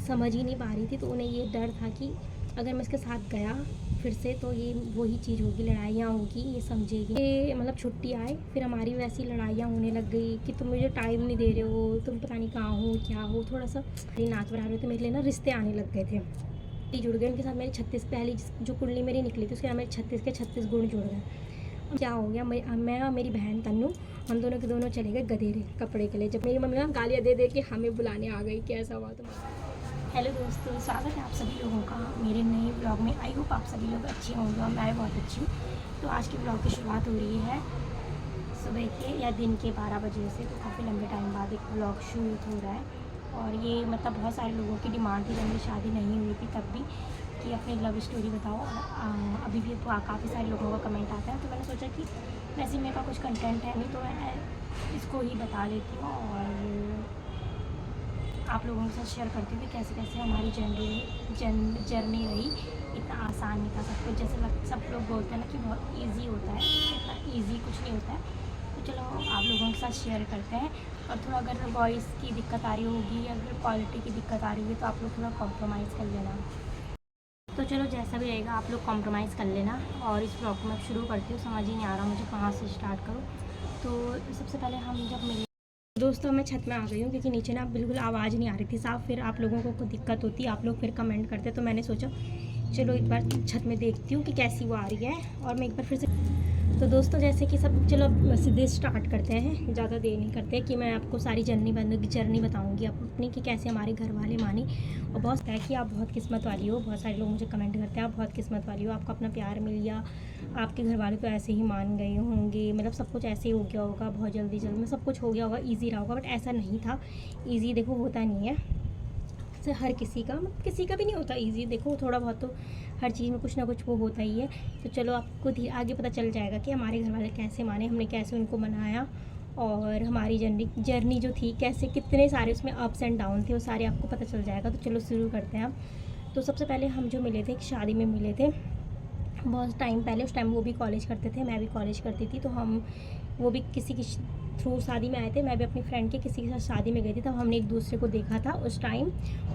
समझ ही नहीं पा रही थी। तो उन्हें ये डर था कि अगर मैं इसके साथ गया फिर से तो ये वही चीज़ होगी, लड़ाइयाँ होगी, ये समझेगी। ये मतलब छुट्टी आए फिर हमारी वैसी लड़ाइयाँ होने लग गई कि तुम मुझे टाइम नहीं दे रहे हो, तुम पता नहीं कहाँ हो क्या हो। थोड़ा सा नाच बराबर रहे तो मेरे लिए ना रिश्ते आने लग गए थे, जुड़ गए उनके साथ। मेरी 36 पहली जो कुंडली मेरी निकली थी उसके नाम मेरे 36 के 36 गुण जुड़ गए। अब क्या हो गया, मैं और मेरी बहन तन्नू हम दोनों के दोनों चले गए गधेरे कपड़े के लिए। जब मेरी मम्मी ना गालियाँ दे दे के हमें बुलाने आ गई कि ऐसा हुआ तुम्हारा। हेलो दोस्तों, स्वागत है आप सभी लोगों का मेरे नए ब्लॉग में। आई होप आप सभी लोग अच्छे होंगे और मैं बहुत अच्छी हूँ। तो आज के ब्लॉग की शुरुआत हो रही है सुबह के या दिन के 12 बजे से। तो काफ़ी लंबे टाइम बाद एक ब्लॉग शूट हो रहा है। और ये मतलब बहुत सारे लोगों की डिमांड थी जब मेरी शादी नहीं हुई थी तब भी, कि अपनी लव स्टोरी बताओ। अभी भी तो काफ़ी सारे लोगों का कमेंट आता है। तो मैंने सोचा कि वैसे मेरे पास कुछ कंटेंट है नहीं तो मैं इसको ही बता लेती हूँ और आप लोगों के साथ शेयर करती हूँ कि कैसे कैसे हमारी जर्नी रही। इतना आसान नहीं था सब कुछ, जैसे सब लोग बोलते हैं ना कि बहुत इजी होता है, इतना इजी कुछ नहीं होता है। तो चलो आप लोगों के साथ शेयर करते हैं। और थोड़ा अगर वॉइस की दिक्कत आ रही होगी या अगर क्वालिटी की दिक्कत आ रही होगी तो आप लोग थोड़ा कॉम्प्रोमाइज़ कर लेना। तो चलो जैसा भी रहेगा आप लोग कॉम्प्रोमाइज़ कर लेना। और इस ब्लॉग को मैं शुरू करती हूँ, समझ ही नहीं आ रहा मुझे कहाँ से स्टार्ट करूँ। तो सबसे पहले हम जब मिले दोस्तों, मैं छत में आ गई हूँ क्योंकि नीचे ना बिल्कुल आवाज़ नहीं आ रही थी साफ। फिर आप लोगों को दिक्कत होती, आप लोग फिर कमेंट करते, तो मैंने सोचा चलो एक बार छत में देखती हूँ कि कैसी वो आ रही है। और मैं एक बार फिर से तो दोस्तों जैसे कि सब, चलो सीधे स्टार्ट करते हैं, ज़्यादा देर नहीं करते कि मैं आपको सारी जर्नी बताऊंगी अपनी कि कैसे हमारे घर वाले माने। और बहुत है कि आप बहुत किस्मत वाली हो, बहुत सारे लोग मुझे कमेंट करते हैं आप बहुत किस्मत वाली हो, आपको अपना प्यार मिल गया, आपके घर वाले तो ऐसे ही मान गए होंगे, मतलब सब कुछ ऐसे ही हो गया होगा, बहुत जल्दी में सब कुछ हो गया होगा, ईजी रहा होगा। बट ऐसा नहीं था। ईजी देखो होता नहीं है हर किसी का, मतलब किसी का भी नहीं होता ईजी। देखो थोड़ा बहुत तो हर चीज़ में कुछ ना कुछ वो होता ही है। तो चलो आपको आगे पता चल जाएगा कि हमारे घर वाले कैसे माने, हमने कैसे उनको मनाया और हमारी जर्नी जो थी कैसे, कितने सारे उसमें अप्स एंड डाउन थे, वो सारे आपको पता चल जाएगा। तो चलो शुरू करते हैं हम। तो सबसे पहले हम जो मिले थे एक शादी में मिले थे बहुत टाइम पहले। उस टाइम वो भी कॉलेज करते थे, मैं भी कॉलेज करती थी। तो हम वो भी किसी की थ्रू शादी में आए थे, मैं भी अपनी फ्रेंड के किसी के साथ शादी में गई थी। तब हमने एक दूसरे को देखा था उस टाइम।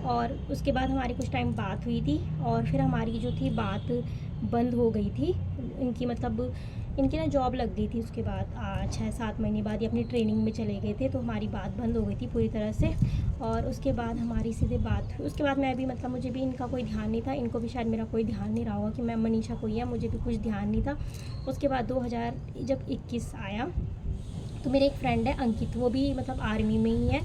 और उसके बाद हमारी कुछ टाइम बात हुई थी और फिर हमारी जो थी बात बंद हो गई थी। इनकी मतलब इनकी ना जॉब लग गई थी उसके बाद 6-7 महीने बाद, ये अपनी ट्रेनिंग में चले गए थे। तो हमारी बात बंद हो गई थी पूरी तरह से। और उसके बाद हमारी सीधे बात हुई। उसके बाद मैं भी मतलब मुझे भी इनका कोई ध्यान नहीं था, इनको भी शायद मेरा कोई ध्यान नहीं रहा होगा कि मैं मनीषा कोई है, मुझे भी कुछ ध्यान नहीं था। उसके बाद 2021 आया तो मेरे एक फ्रेंड है अंकित, वो भी मतलब आर्मी में ही है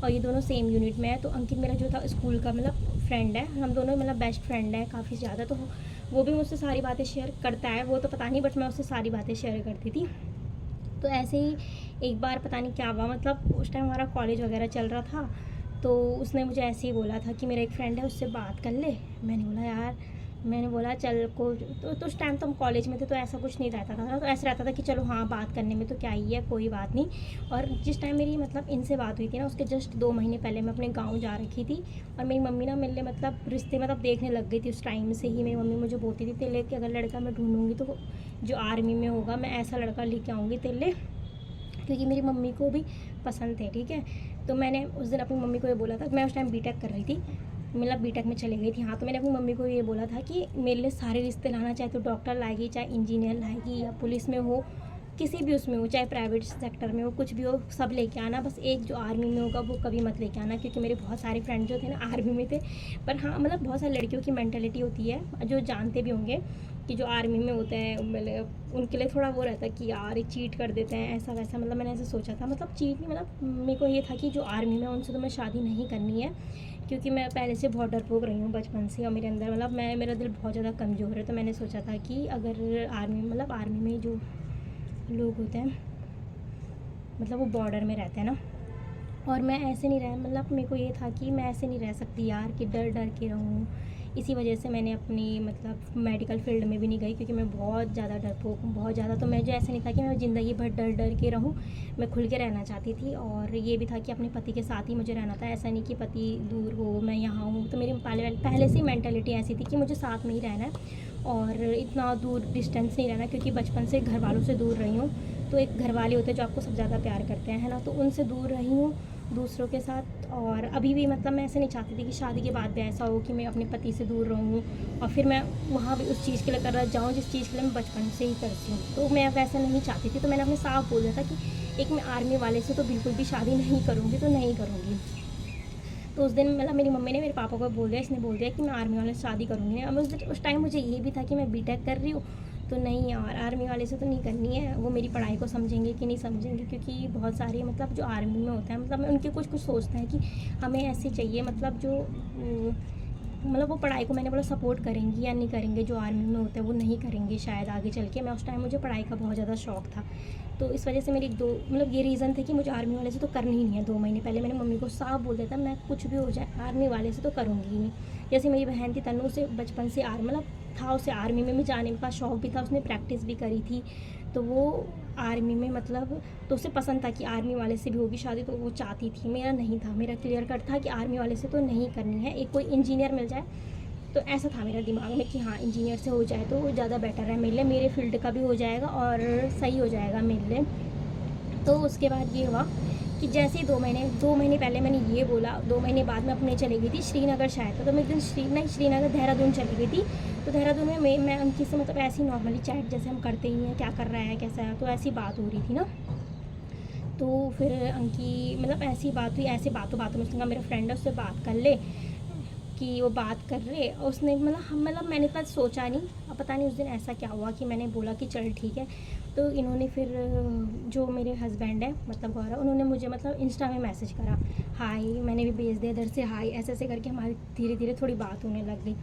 और ये दोनों सेम यूनिट में है। तो अंकित मेरा जो था स्कूल का मतलब फ्रेंड है, हम दोनों मतलब बेस्ट फ्रेंड है काफ़ी ज़्यादा। तो वो भी मुझसे सारी बातें शेयर करता है, वो तो पता नहीं, बट मैं उससे सारी बातें शेयर करती थी। तो ऐसे ही एक बार पता नहीं क्या हुआ, मतलब उस टाइम हमारा कॉलेज वगैरह चल रहा था। तो उसने मुझे ऐसे ही बोला था कि मेरा एक फ्रेंड है उससे बात कर ले। मैंने बोला चल को तो उस टाइम तो हम कॉलेज में थे तो ऐसा कुछ नहीं रहता था ना। तो ऐसा रहता था कि चलो हाँ बात करने में तो क्या ही है, कोई बात नहीं। और जिस टाइम मेरी मतलब इनसे बात हुई थी ना उसके जस्ट 2 महीने पहले मैं अपने गाँव जा रखी थी। और मेरी मम्मी ना मेरे लिए मतलब रिश्ते मतलब देखने लग गई थी। उस टाइम से ही मेरी मम्मी मुझे बोलती थी तेरे लेके अगर लड़का मैं ढूंढूंगी तो जो आर्मी में होगा मैं ऐसा लड़का लेके आऊँगी तेरे लिए, क्योंकि मेरी मम्मी को भी पसंद थे। ठीक है, तो मैंने उस दिन अपनी मम्मी को ये बोला था, मैं उस टाइम बीटेक कर रही थी, मतलब बीटेक में चली गई थी। हाँ, तो मैंने अपनी मम्मी को ये बोला था कि मेरे लिए सारे रिश्ते लाना, चाहे तो डॉक्टर लाएगी, चाहे इंजीनियर लाएगी, या पुलिस में हो, किसी भी उसमें हो, चाहे प्राइवेट सेक्टर में हो, कुछ भी हो, सब लेके आना। बस एक जो आर्मी में होगा वो कभी मत लेके आना, क्योंकि मेरे बहुत सारे फ्रेंड जो थे ना आर्मी में थे। पर हाँ मतलब बहुत सारी लड़कियों की मेंटालिटी होती है जो जानते भी होंगे कि जो आर्मी में होता है मतलब उनके लिए थोड़ा वो रहता है कि यार चीट कर देते हैं ऐसा वैसा। मतलब मैंने ऐसे सोचा था, मतलब चीट नहीं, मतलब मेरे को ये था कि जो आर्मी में उनसे तो मैं शादी नहीं करनी है, क्योंकि मैं पहले से बहुत डरपोक रही हूँ बचपन से। और मेरे अंदर मतलब मेरा दिल बहुत ज़्यादा कमज़ोर है। तो मैंने सोचा था कि अगर आर्मी में जो लोग होते हैं मतलब वो बॉर्डर में रहते हैं ना, और मैं ऐसे नहीं रह, मतलब मेरे को ये था कि मैं ऐसे नहीं रह सकती यार कि डर डर के रहूँ। इसी वजह से मैंने अपनी मतलब मेडिकल फील्ड में भी नहीं गई, क्योंकि मैं बहुत ज़्यादा डरपोक हूँ, बहुत ज़्यादा। तो मुझे ऐसे नहीं था कि मैं ज़िंदगी भर डर डर के रहूँ, मैं खुल के रहना चाहती थी। और ये भी था कि अपने पति के साथ ही मुझे रहना था, ऐसा नहीं कि पति दूर हो मैं यहाँ हूँ। तो मेरी पहले से मेंटालिटी ऐसी थी कि मुझे साथ में ही रहना है और इतना दूर डिस्टेंस नहीं रहना, क्योंकि बचपन से घर वालों से दूर रही हूँ। तो एक घर वाले होते हैं जो आपको सबसे ज़्यादा प्यार करते हैं, है ना, तो उनसे दूर रही हूँ। दूसरों के साथ। और अभी भी मतलब मैं ऐसे नहीं चाहती थी कि शादी के बाद भी ऐसा हो कि मैं अपने पति से दूर रहूँ और फिर मैं वहाँ भी उस चीज़ के लिए कर जाऊँ जिस चीज़ के लिए मैं बचपन से ही करती हूँ। तो मैं वैसा नहीं चाहती थी, तो मैंने अपने साफ बोल दिया था कि एक मैं आर्मी वाले से तो बिल्कुल भी शादी नहीं करूँगी, तो नहीं करूँगी। तो उस दिन मतलब मेरी मम्मी ने मेरे पापा को बोल दिया, इसने बोल दिया कि मैं आर्मी वाले से शादी करूँगी। अब उस टाइम मुझे ये भी था कि मैं बीटेक कर रही हूँ, तो नहीं यार आर्मी वाले से तो नहीं करनी है। वो मेरी पढ़ाई को समझेंगे कि नहीं समझेंगे, क्योंकि बहुत सारे मतलब जो आर्मी में होता है मतलब उनके कुछ सोचते हैं कि हमें ऐसे चाहिए, मतलब जो मतलब वो पढ़ाई को मैंने बोला सपोर्ट करेंगी या नहीं करेंगे, जो आर्मी में होता है वो नहीं करेंगे शायद आगे चल के। मैं उस टाइम मुझे पढ़ाई का बहुत ज़्यादा शौक था, तो इस वजह से मेरी दो मतलब ये रीज़न थे कि मुझे आर्मी वाले से तो करनी ही नहीं है। 2 महीने पहले मैंने मम्मी को साफ बोल दिया था, मैं कुछ भी हो जाए आर्मी वाले से तो करूँगी ही नहीं। जैसे मेरी बहन थी तन्नू, से बचपन से मतलब था उसे आर्मी में भी जाने का शौक भी था, उसने प्रैक्टिस भी करी थी, तो वो आर्मी में मतलब तो उसे पसंद था कि आर्मी वाले से भी होगी शादी, तो वो चाहती थी। मेरा नहीं था, मेरा क्लियर कट था कि आर्मी वाले से तो नहीं करनी है, एक कोई इंजीनियर मिल जाए तो ऐसा था मेरा दिमाग में कि हाँ इंजीनियर से हो जाए तो ज़्यादा बेटर है मेरे लिए, मेरे फील्ड का भी हो जाएगा और सही हो जाएगा मेरे लिए। तो उसके बाद ये हुआ कि जैसे ही 2 महीने पहले मैंने ये बोला, 2 महीने बाद मैं अपने चली गई थी श्रीनगर शायद, तो मैं एक दिन श्रीनगर देहरादून चली गई थी। तो देहरादून में मैं उनकी से मतलब ऐसी नॉर्मली चैट जैसे हम करते ही हैं, क्या कर रहा है कैसा है, तो ऐसी बात हो रही थी ना। तो फिर अंकी मतलब ऐसी बात हुई, ऐसे बातों में उसने कहा मेरा फ्रेंड है उससे बात कर ले, कि वो बात कर रहे। उसने मतलब मैंने इतना सोचा नहीं, अब पता नहीं उस दिन ऐसा क्या हुआ कि मैंने बोला कि चल ठीक है। तो इन्होंने फिर जो मेरे हस्बैंड है मतलब गौरव, उन्होंने मुझे मतलब इंस्टा में मैसेज करा हाय, मैंने भी भेज दिया इधर से हाय, ऐसे ऐसे करके हमारी धीरे धीरे थोड़ी बात होने लग गई।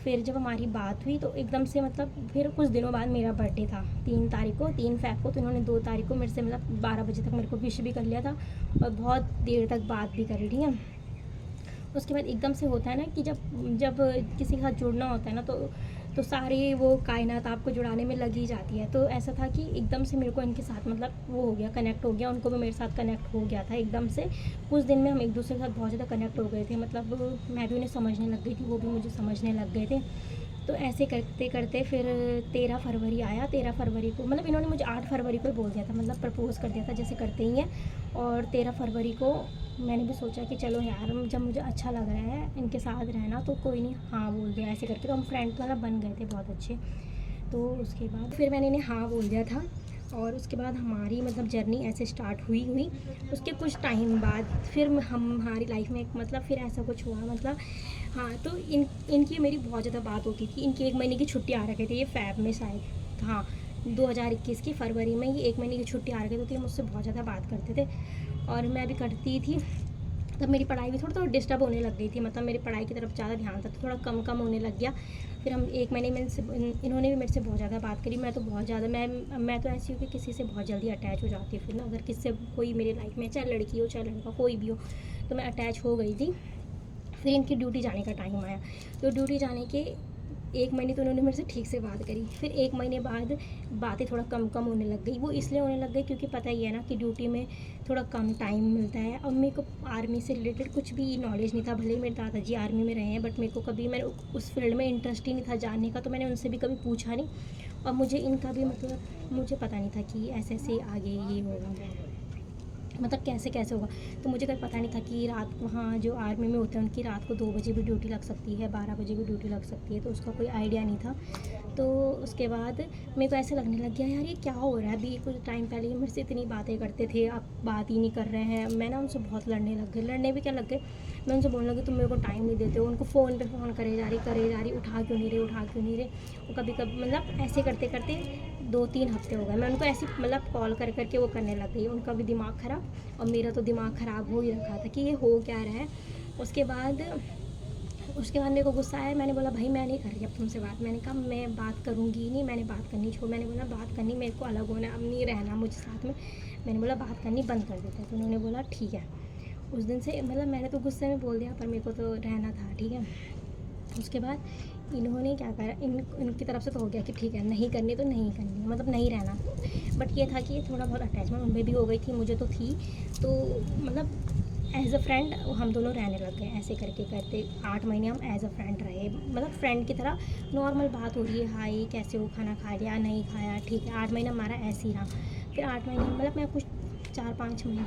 फिर जब हमारी बात हुई तो एकदम से मतलब फिर कुछ दिनों बाद मेरा बर्थडे था 3 फ़ैब को, तो इन्होंने 2 तारीख को मेरे से मतलब 12 बजे तक मेरे को विश भी कर लिया था और बहुत देर तक बात भी करी, ठीक है। उसके बाद एकदम से होता है ना कि जब जब किसी के साथ जुड़ना होता है ना, तो सारी वो कायनात आपको जुड़ाने में लगी जाती है। तो ऐसा था कि एकदम से मेरे को इनके साथ मतलब वो हो गया, कनेक्ट हो गया, उनको भी मेरे साथ कनेक्ट हो गया था एकदम से। कुछ दिन में हम एक दूसरे के साथ बहुत ज़्यादा कनेक्ट हो गए थे, मतलब मैं भी उन्हें समझने लग गई थी, वो भी मुझे समझने लग गए थे। तो ऐसे करते करते फिर 13 फरवरी आया। 13 फरवरी को मतलब इन्होंने मुझे 8 फरवरी को ही बोल दिया था, मतलब प्रपोज़ कर दिया था जैसे करते ही हैं। और 13 फरवरी को मैंने भी सोचा कि चलो यार जब मुझे अच्छा लग रहा है इनके साथ रहना तो कोई नहीं, हाँ बोल दिया ऐसे करके। तो हम फ्रेंड तो ना बन गए थे बहुत अच्छे। तो उसके बाद फिर मैंने इन्हें हाँ बोल दिया था और उसके बाद हमारी मतलब जर्नी ऐसे स्टार्ट हुई। उसके कुछ टाइम बाद फिर हमारी लाइफ में एक मतलब फिर ऐसा कुछ हुआ मतलब, हाँ तो इनकी मेरी बहुत ज़्यादा बात होती थी। इनकी 1 महीने की छुट्टी आ रखी थी, ये फ़ैब में शायद, हाँ 2021 की फरवरी में ये 1 महीने की छुट्टी आ रखी थी, तो ये मुझसे बहुत ज़्यादा बात करते थे और मैं भी करती थी। तब मेरी पढ़ाई भी थोड़ा डिस्टर्ब होने लग गई थी, मतलब मेरी पढ़ाई की तरफ ज़्यादा ध्यान था तो थोड़ा कम होने लग गया। फिर हम 1 महीने में इन्होंने भी मेरे से बहुत ज़्यादा बात करी। मैं तो बहुत ज़्यादा मैं तो ऐसी हूँ कि किसी से बहुत जल्दी अटैच हो जाती हूँ। फिर ना अगर किसी से कोई मेरी लाइफ में चाहे लड़की हो चाहे लड़का कोई भी हो, तो मैं अटैच हो गई थी। फिर इनकी ड्यूटी जाने का टाइम आया, तो ड्यूटी जाने के 1 महीने तो उन्होंने मेरे से ठीक से बात करी। फिर 1 महीने बाद बातें थोड़ा कम होने लग गई। वो इसलिए होने लग गई क्योंकि पता ही है ना कि ड्यूटी में थोड़ा कम टाइम मिलता है और मेरे को आर्मी से रिलेटेड कुछ भी नॉलेज नहीं था। भले ही मेरे दादाजी आर्मी में रहे हैं, बट मेरे को कभी मैंने उस फील्ड में इंटरेस्ट ही नहीं था जानने का, तो मैंने उनसे भी कभी पूछा नहीं। और मुझे इनका भी मतलब मुझे पता नहीं था कि ऐसे ऐसे आगे ये होगा, मतलब कैसे होगा। तो मुझे कभी पता नहीं था कि रात वहाँ जो आर्मी में होते हैं उनकी रात को 2 बजे भी ड्यूटी लग सकती है, 12 बजे भी ड्यूटी लग सकती है, तो उसका कोई आइडिया नहीं था। तो उसके बाद मेरे को ऐसे लगने लग गया यार ये क्या हो रहा है। अभी कुछ टाइम पहले ये मेरे से इतनी बातें करते थे, अब बात ही नहीं कर रहे हैं। मैं ना उनसे बहुत लड़ने लग गई, लड़ने भी क्या लग गए, मैं उनसे बोलने लगी तुम मेरे को टाइम नहीं देते हो। उनको फ़ोन पे फ़ोन करे जा रही, उठा क्यों नहीं रहे। वो कभी मतलब ऐसे करते करते 2-3 हफ्ते हो गए। मैं उनको ऐसे मतलब कॉल करके वो करने लग गई। उनका भी दिमाग ख़राब और मेरा तो दिमाग ख़राब हो ही रखा था कि ये हो क्या रहा है। उसके बाद मेरे को गुस्सा आया। मैंने बोला भाई मैं नहीं कर रही अब तुमसे बात। मैंने कहा मैं बात करूँगी नहीं, मैंने बात करनी छोड़। मैंने बोला बात करनी मेरे को अलग होना, अब नहीं रहना मुझे साथ में। मैंने बोला बात करनी बंद कर देते हैं। तो उन्होंने बोला ठीक है। उस दिन से मतलब मैंने तो गुस्से में बोल दिया, पर मेरे को तो रहना था, ठीक है। उसके बाद इन्होंने क्या करा, इनकी तरफ से तो हो गया कि ठीक है नहीं करनी तो नहीं करनी, मतलब नहीं रहना। बट ये था कि थोड़ा बहुत अटैचमेंट उनमें भी हो गई थी, मुझे तो थी। तो मतलब एज़ अ फ्रेंड हम दोनों रहने लग गए। ऐसे करके करते 8 महीने हम एज़ अ फ्रेंड रहे, मतलब फ्रेंड की तरह नॉर्मल बात हो रही है, हाय कैसे हो, खाना खा लिया नहीं खाया, ठीक है। 8 महीना हमारा ऐसे ही रहा। फिर 8 महीने मतलब मैं कुछ 4-5 महीने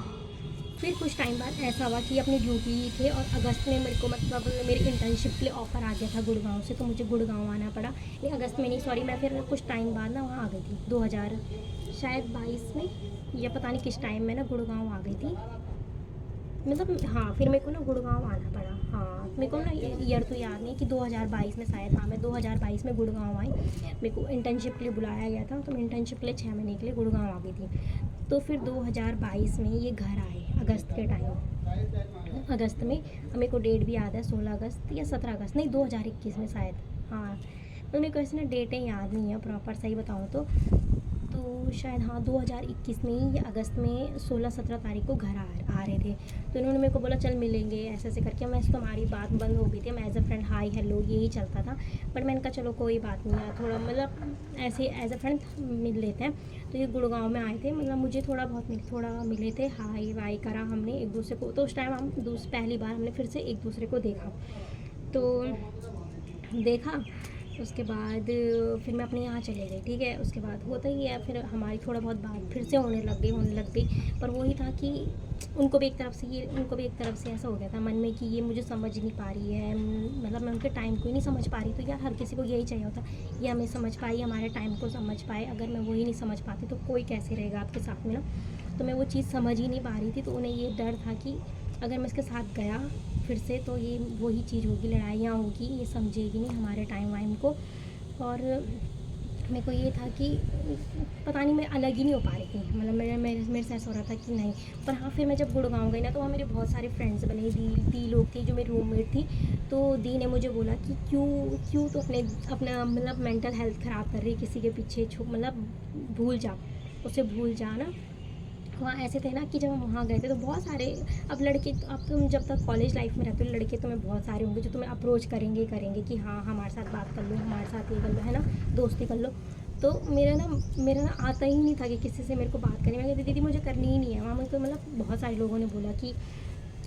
फिर कुछ टाइम बाद ऐसा हुआ कि अपनी ड्यूटी थे और अगस्त में मेरे को मतलब मेरी इंटर्नशिप के लिए ऑफ़र आ गया था गुड़गांव से, तो मुझे गुड़गांव आना पड़ा। नहीं अगस्त में नहीं, सॉरी, मैं फिर कुछ टाइम बाद ना वहाँ आ गई थी 2000 शायद 22 में, या पता नहीं किस टाइम में ना गुड़गांव आ गई थी। मतलब हाँ, फिर मेरे को ना गुड़गांव आना पड़ा। हाँ, मेरे को ना ईयर तो याद नहीं कि 2022 में शायद, हाँ मैं 2022 में गुड़गांव आई। मेरे को इंटर्नशिप के लिए बुलाया गया था, तो मैं इंटर्नशिप के लिए 6 महीने के लिए गुड़गांव आ गई थी। तो फिर 2022 में ये घर आए अगस्त के टाइम, अगस्त में। मेरे को डेट भी याद है, 16 अगस्त या 17 अगस्त, नहीं 2021 में शायद। हाँ, तो मेरे को ऐसे ना डेटें याद नहीं है प्रॉपर, सही बताऊँ तो शायद हाँ 2021 में ही, अगस्त में 16-17 तारीख को घर आ रहे थे। तो इन्होंने मेरे को बोला चल मिलेंगे, ऐसे ऐसे करके। मैं तो हमारी बात बंद हो गई थी, मैं as a friend hi hello यही चलता था। बट मैंने कहा चलो कोई बात नहीं है, थोड़ा मतलब ऐसे एज अ फ्रेंड मिल लेते हैं। तो ये गुड़गांव में आए थे, मतलब मुझे थोड़ा मिले थे, हाई वाई करा हमने एक दूसरे को। तो उस टाइम हम पहली बार हमने फिर से एक दूसरे को देखा। तो देखा, उसके बाद फिर मैं अपने यहाँ चले गई, ठीक है। उसके बाद होता ही है, फिर हमारी थोड़ा बहुत बात फिर से होने लग गई। पर वही था कि उनको भी एक तरफ से ऐसा हो गया था मन में कि ये मुझे समझ नहीं पा रही है, मतलब मैं उनके टाइम को ही नहीं समझ पा रही। तो यार हर किसी को यही चाहिए होता, ये हमें समझ पाए, हमारे टाइम को समझ पाए। अगर मैं वही नहीं समझ पाती तो कोई कैसे रहेगा आपके साथ में ना। तो मैं वो चीज़ समझ ही नहीं पा रही थी। तो उन्हें ये डर था कि अगर मैं इसके साथ गया फिर से तो ये वही चीज़ होगी, लड़ाइयाँ होगी, ये समझेगी नहीं हमारे टाइम वाइम को। और मेरे को ये था कि पता नहीं मैं अलग ही नहीं हो पा रही थी, मतलब मेरे से ऐसा हो रहा था कि नहीं। पर हाँ, फिर मैं जब गुड़गांव गई ना, तो वहाँ मेरे बहुत सारे फ्रेंड्स बने। दी लोग थे जो मेरी रूममेट थी। तो दी ने मुझे बोला कि क्यों तो अपना मतलब मेंटल हेल्थ ख़राब कर रही किसी के पीछे, मतलब भूल जा, उसे भूल जा ना। वहाँ ऐसे थे ना कि जब हम वहाँ गए थे तो बहुत सारे, अब लड़के, अब तुम जब तक कॉलेज लाइफ में रहते हो, लड़के तुम्हें बहुत सारे होंगे जो तुम्हें अप्रोच करेंगे कि हाँ हमारे साथ बात कर लो, हमारे साथ ये कर लो, है ना, दोस्ती कर लो। तो मेरा ना आता ही नहीं था कि किसी से मेरे को बात करनी। मैं कहती दीदी मुझे करनी ही नहीं है। वहाँ मुझे तो मतलब बहुत सारे लोगों ने बोला कि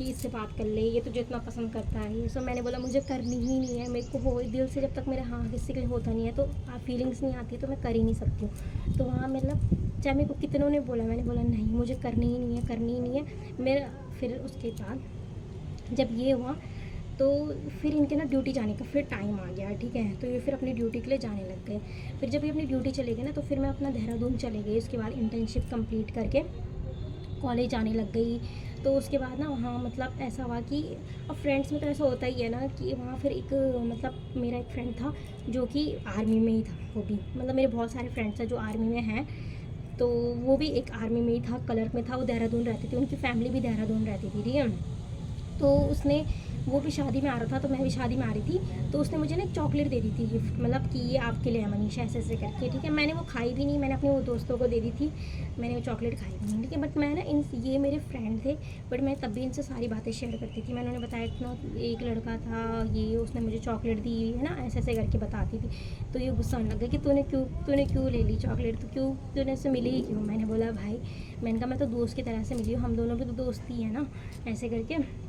इससे बात कर ले, ये तुझे इतना पसंद करता है, ये सब। मैंने बोला मुझे करनी ही नहीं है, मेरे को हो दिल से जब तक मेरे हाँ किसी के लिए होता नहीं है, तो फीलिंग्स नहीं आती, तो मैं कर ही नहीं सकती हूँ। तो वहाँ मतलब चाहे मेरे को कितनों ने बोला, मैंने बोला नहीं मुझे करनी ही नहीं है मेरा। फिर उसके बाद जब ये हुआ तो फिर इनके ना ड्यूटी जाने का फिर टाइम आ गया, ठीक है। तो ये फिर अपनी ड्यूटी के लिए जाने लग गए। फिर जब ये अपनी ड्यूटी चले गए ना, तो फिर मैं अपना देहरादून चले गई। उसके बाद इंटर्नशिप कंप्लीट करके कॉलेज आने लग गई। तो उसके बाद ना वहाँ मतलब ऐसा हुआ कि अब फ्रेंड्स में तो ऐसा होता ही है ना कि वहाँ फिर एक मतलब मेरा एक फ्रेंड था जो कि आर्मी में ही था। वो भी मतलब मेरे बहुत सारे फ्रेंड्स हैं जो आर्मी में हैं, तो वो भी एक आर्मी में ही था, कलर में था। वो देहरादून रहती थी, उनकी फैमिली भी देहरादून रहती थी, ठीक है। तो उसने, वो भी शादी में आ रहा था, तो मैं भी शादी में आ रही थी। तो उसने मुझे ना एक चॉकलेट दे दी थी गिफ्ट, मतलब कि ये आपके लिए है मनीषा, ऐसे ऐसे करके, ठीक है। मैंने वो खाई भी नहीं, मैंने अपने वो दोस्तों को दे दी थी, मैंने वो चॉकलेट खाई भी नहीं, ठीक है। बट मैं ना ये मेरे फ्रेंड थे, बट मैं तब भी इनसे सारी बातें शेयर करती थी। मैंने उन्हें बताया इतना, एक लड़का था ये, उसने मुझे चॉकलेट दी है ना, ऐसे ऐसे करके बताती थी। तो ये गुस्सा होने लग गया कि तूने क्यों ले ली चॉकलेट, तो क्यों तूने उससे मिली ही क्यों। मैंने बोला भाई, मैंने कहा मैं तो दोस्त की तरह से मिली हूँ, हम दोनों भी तो दोस्ती है ना, ऐसे करके।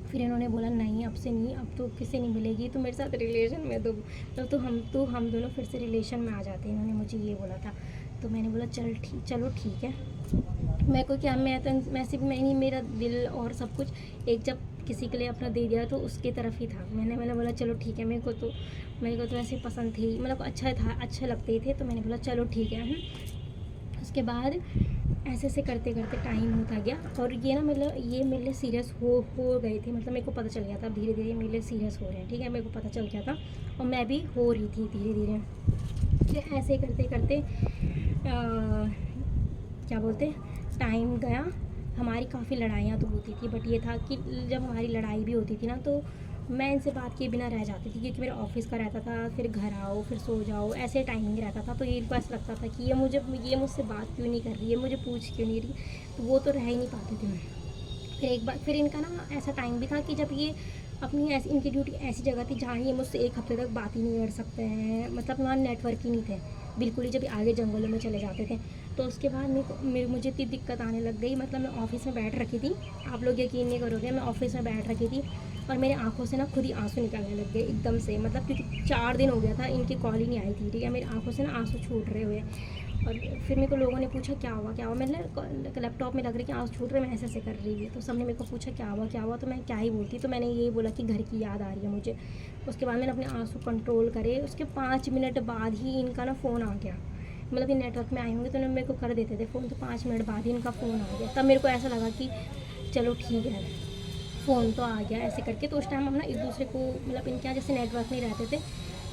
फिर इन्होंने बोला नहीं अब से नहीं, अब तो किसी नहीं मिलेगी, तो मेरे साथ रिलेशन में तो हम दोनों फिर से रिलेशन में आ जाते हैं, इन्होंने मुझे ये बोला था। तो मैंने बोला चलो ठीक है। मेरे को क्या, मैं तो वैसे भी मैं मेरा दिल और सब कुछ एक जब किसी के लिए अपना दे दिया तो उसकी तरफ ही था। मैंने बोला चलो ठीक है, मेरे को तो ऐसे पसंद थी, मतलब अच्छा था, अच्छे लगते ही थे। तो मैंने बोला चलो ठीक है। उसके बाद ऐसे ऐसे करते करते टाइम होता गया, और ये ना मतलब ये मेरे लिए सीरियस हो गए थे। मतलब मेरे को पता चल गया था धीरे धीरे मेरे लिए सीरियस हो रहे हैं, ठीक है, मेरे को पता चल गया था, और मैं भी हो रही थी धीरे धीरे। फिर ऐसे करते करते क्या बोलते, टाइम गया। हमारी काफ़ी लड़ाइयाँ तो होती थी, बट ये था कि जब हमारी लड़ाई भी होती थी ना, तो मैं इनसे बात किए बिना रह जाती थी, क्योंकि मेरा ऑफिस का रहता था, फिर घर आओ फिर सो जाओ, ऐसे टाइमिंग रहता था। तो ये इनको ऐसा लगता था कि ये मुझसे बात क्यों नहीं कर रही है, मुझे पूछ क्यों नहीं रही, तो वो तो रह ही नहीं पाती थी। फिर एक बार फिर इनका ना ऐसा टाइम भी था कि जब ये अपनी ऐसी, इनकी ड्यूटी ऐसी जगह थी जहाँ ये मुझसे एक हफ्ते तक बात ही नहीं कर सकते हैं, मतलब वहाँ नेटवर्क ही नहीं थे बिल्कुल ही, जब आगे जंगलों में चले जाते थे। तो उसके बाद मुझे इतनी दिक्कत आने लग गई, मतलब मैं ऑफिस में बैठ रखी थी, आप लोग यकीन नहीं करोगे, मैं ऑफिस में बैठ रखी थी और मेरे आंखों से ना खुद ही आंसू निकलने लग गए एकदम से, मतलब क्योंकि 4 दिन हो गया था इनकी कॉल ही नहीं आई थी, ठीक है। मेरी आंखों से ना आंसू छूट रहे हुए, और फिर मेरे को लोगों ने पूछा क्या हुआ, मैंने लैपटॉप में लग रही कि आँसू छूट रहे, मैं ऐसे कर रही थी। तो सबने मेरे को पूछा क्या हुआ, तो मैं क्या ही बोलती। तो मैंने ये बोला कि घर की याद आ रही है मुझे। उसके बाद मैंने अपने आंसू कंट्रोल करे। उसके 5 मिनट बाद ही इनका ना फ़ोन आ गया। मतलब ये नेटवर्क में आए होंगे तो मेरे को कर देते थे फ़ोन, तो 5 मिनट बाद ही इनका फ़ोन आ गया। तब मेरे को ऐसा लगा कि चलो ठीक है, फ़ोन तो आ गया ऐसे करके। तो उस टाइम हम ना एक दूसरे को, मतलब इनके यहाँ जैसे नेटवर्क नहीं रहते थे,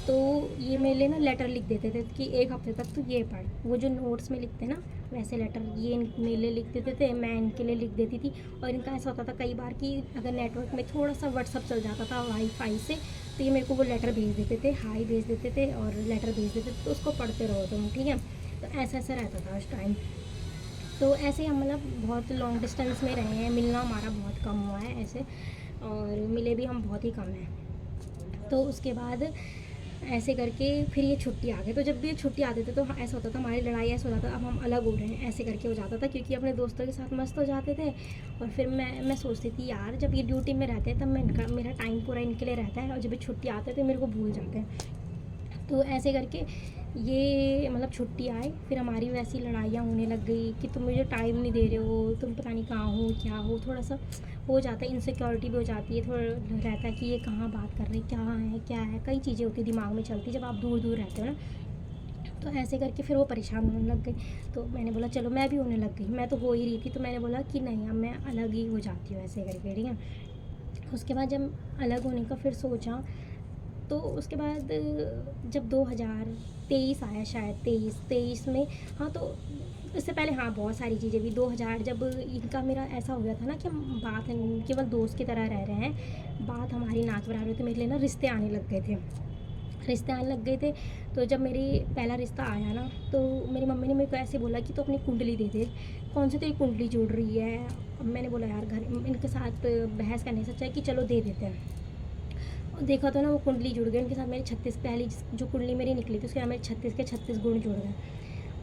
तो ये मेरे लिए ना लेटर लिख देते थे कि 1 हफ्ते तक तो ये पढ़। वो जो नोट्स में लिखते ना वैसे लेटर ये मेरे लिए लिख देते थे, मैं इनके लिए लिख देती थी। और इनका ऐसा होता था कई बार कि अगर नेटवर्क में थोड़ा सा व्हाट्सअप चल जाता था वाईफाई से, तो ये मेरे को वो लेटर भेज देते थे, हाई भेज देते थे और लेटर भेज देते थे, तो उसको पढ़ते रहो तुम, ठीक है। तो ऐसा ऐसा रहता था उस टाइम। तो ऐसे ही हम मतलब बहुत लॉन्ग डिस्टेंस में रहे हैं, मिलना हमारा बहुत कम हुआ है ऐसे, और मिले भी हम बहुत ही कम हैं। तो उसके बाद ऐसे करके फिर ये छुट्टी आ गई। तो जब भी ये छुट्टी आते थे तो ऐसा होता था, हमारी लड़ाई ऐसा हो जाता था अब हम अलग हो रहे हैं ऐसे करके हो जाता था, क्योंकि अपने दोस्तों के साथ मस्त हो जाते थे। और फिर मैं सोचती थी यार जब ये ड्यूटी में रहते हैं तब मेरा टाइम पूरा इनके लिए रहता है, और जब ये छुट्टी आते थे मेरे को भूल जाते हैं। तो ऐसे करके ये मतलब छुट्टी आए, फिर हमारी वैसी लड़ाइयाँ होने लग गई कि तुम मुझे टाइम नहीं दे रहे हो, तुम पता नहीं कहाँ हो क्या हो। थोड़ा सा हो जाता है, इनसिक्योरिटी भी हो जाती है, थोड़ा रहता है कि ये कहाँ बात कर रही, क्या है, कई चीज़ें होती दिमाग में चलती जब आप दूर दूर रहते हो ना। तो ऐसे करके फिर वो परेशान होने लग गई। तो मैंने बोला चलो, मैं भी होने लग गई, मैं तो हो ही रही थी। तो मैंने बोला कि नहीं, अब मैं अलग ही हो जाती हूँ ऐसे करके, ठीक है। उसके बाद जब अलग होने का फिर सोचा, तो उसके बाद जब 2023 आया, शायद 23 में, हाँ तो इससे पहले हाँ बहुत सारी चीज़ें भी 2000 जब इनका मेरा ऐसा हो गया था ना कि हम बात केवल दोस्त की तरह रह रहे हैं, बात हमारी नाक बराबर थी, मेरे लिए ना रिश्ते आने लग गए थे। तो जब मेरी पहला रिश्ता आया ना, तो मेरी मम्मी ने मेरे को ऐसे बोला कि तो अपनी कुंडली दे दे, कौन सी तेरी कुंडली जुड़ रही है। अब मैंने बोला यार घर इनके साथ बहस करने से अच्छा है कि चलो दे देते हैं। और देखा तो ना वो कुंडली जुड़ गई उनके साथ, मेरी 36 पहली जो कुंडली मेरी निकली थी उसके साथ मेरे 36 के 36 गुण जुड़ गए।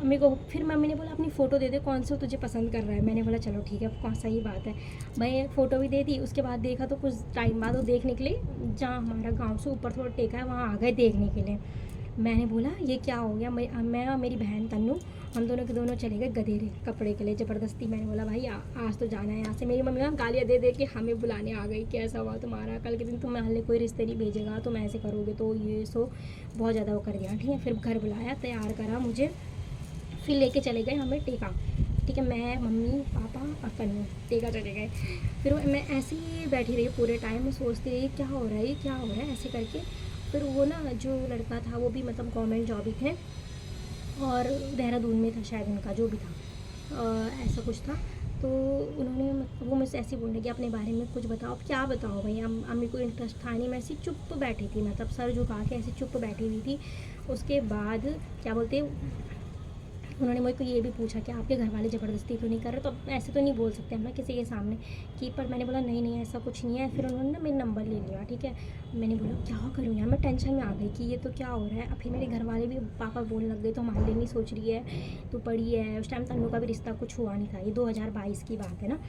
मम्मी को फिर मम्मी ने बोला अपनी फ़ोटो दे दे, कौन सा तुझे पसंद कर रहा है। मैंने बोला चलो ठीक है, कौन सा ही बात है भाई। फ़ोटो भी दे दी। उसके बाद देखा तो कुछ टाइम बाद वो देख निकले, जहाँ हमारा गांव से ऊपर थोड़ा टेका है वहाँ आ गए देखने के लिए। मैंने बोला ये क्या हो गया। मैं और मेरी बहन तन्नू, हम दोनों के दोनों चले गए गधेरे कपड़े के लिए ज़बरदस्ती। मैंने बोला भाई आज तो जाना है यहाँ से। मेरी मम्मी ना गालियाँ दे दे के हमें बुलाने आ गई, कैसा हुआ तुम्हारा, कल के दिन तुम्हारे कोई रिश्ते नहीं भेजेगा, तुम ऐसे करोगे तो ये सो बहुत ज़्यादा वो कर दिया, ठीक है। फिर घर बुलाया, तैयार करा मुझे, फिर लेके चले गए हमें टेका, ठीक है। मैं मम्मी पापा और तन्नू टेका चले गए। फिर मैं ऐसे ही बैठी रही पूरे टाइम, मैं सोचती रही क्या हो रहा है ऐसे करके। फिर वो ना जो लड़का था वो भी मतलब गवर्नमेंट जॉब ही थे, और देहरादून में था शायद उनका, जो भी था ऐसा कुछ था। तो उन्होंने वो मुझसे ऐसे बोलने कि अपने बारे में कुछ बताओ। अब क्या बताओ भाई, अम्मी को इंटरेस्ट था नहीं, मैं ऐसी चुप बैठी थी, मतलब सर झुका के ऐसे चुप बैठी हुई थी। उसके बाद क्या बोलते, उन्होंने मुझे को ये भी पूछा कि आपके घर वाले ज़बरदस्ती तो नहीं कर रहे। तो अब ऐसे तो नहीं बोल सकते हम ना किसी के सामने कि, पर मैंने बोला नहीं ऐसा कुछ नहीं है। फिर उन्होंने ना मेरा नंबर ले लिया, ठीक है। मैंने बोला क्या करूँ यार, मैं टेंशन में आ गई कि ये तो क्या हो रहा है। फिर मेरे घर वाले भी पापा बोलने लग गए तो हमारे लिए नहीं सोच रही है, तो पढ़ी है। उस टाइम तन्नू का भी रिश्ता कुछ हुआ नहीं था, ये 2022 की बात है ना,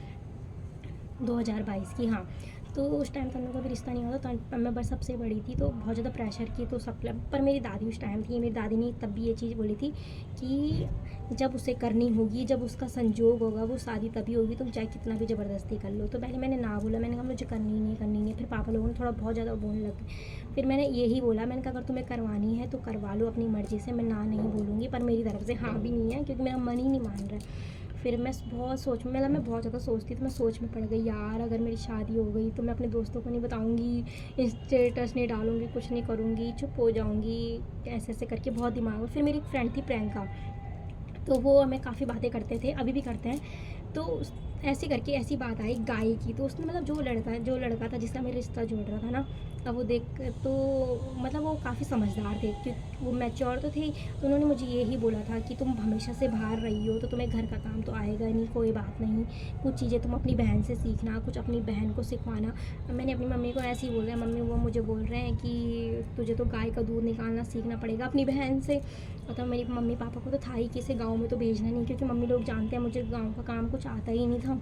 2022 की, हाँ। तो उस टाइम तन्नू का भी रिश्ता नहीं हुआ था, तो मैं बस सबसे बड़ी थी, तो बहुत ज़्यादा प्रेशर की। तो सब पर मेरी दादी उस टाइम थी, मेरी दादी ने तब भी ये चीज़ बोली थी कि जब उसे करनी होगी, जब उसका संजोग होगा, वो शादी तभी होगी, तुम चाहे कितना भी ज़बरदस्ती कर लो। तो पहले मैंने ना बोला, मैंने कहा मुझे करनी नहीं। फिर पापा लोगों ने थोड़ा बहुत ज़्यादा बोलने लगे। फिर मैंने यही बोला, मैंने कहा अगर तुम्हें करवानी है तो करवा लो अपनी मर्ज़ी से, मैं ना नहीं बोलूँगी, पर मेरी तरफ से हाँ भी नहीं है, क्योंकि मेरा मन ही नहीं मान रहा है। फिर मैं बहुत मैं बहुत ज़्यादा सोचती, तो मैं सोच में पड़ गई यार, अगर मेरी शादी हो गई तो मैं अपने दोस्तों को नहीं बताऊँगी, स्टेटस नहीं डालूँगी, कुछ नहीं करूँगी, चुप हो जाऊँगी, ऐसे करके बहुत दिमाग में। फिर मेरी एक फ्रेंड थी प्रियंका, तो वो हमें काफ़ी बातें करते थे, अभी भी करते हैं। तो ऐसे करके ऐसी बात आई गाय की, तो उसने मतलब जो लड़का था जिसका मेरा रिश्ता जोड़ रहा था ना, अब वो देख तो मतलब वो काफ़ी समझदार थे, क्योंकि वो मैच्योर तो थे। तो उन्होंने मुझे यही बोला था कि तुम हमेशा से बाहर रही हो तो तुम्हें घर का काम तो आएगा नहीं, कोई बात नहीं, कुछ चीज़ें तुम अपनी बहन से सीखना, कुछ अपनी बहन को सिखवाना। मैंने अपनी मम्मी को ऐसे ही बोल रहा है, मम्मी वो मुझे बोल रहे हैं कि तुझे तो गाय का दूध निकालना सीखना पड़ेगा अपनी बहन से। मतलब मेरी मम्मी पापा को तो था ही कि इसे गाँव में तो भेजना नहीं, क्योंकि मम्मी लोग जानते हैं मुझे गाँव का काम कुछ आता ही नहीं था।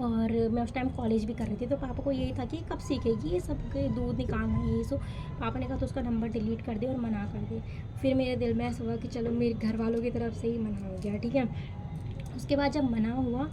और मैं उस टाइम कॉलेज भी कर रही थी, तो पापा को यही था कि कब सीखेगी ये सब के दूध निकालना ये सो। पापा ने कहा तो उसका नंबर डिलीट कर दे और मना कर दे। फिर मेरे दिल में ऐसा हुआ कि चलो मेरे घर वालों की तरफ से ही मना हो गया, ठीक है। उसके बाद जब मना हुआ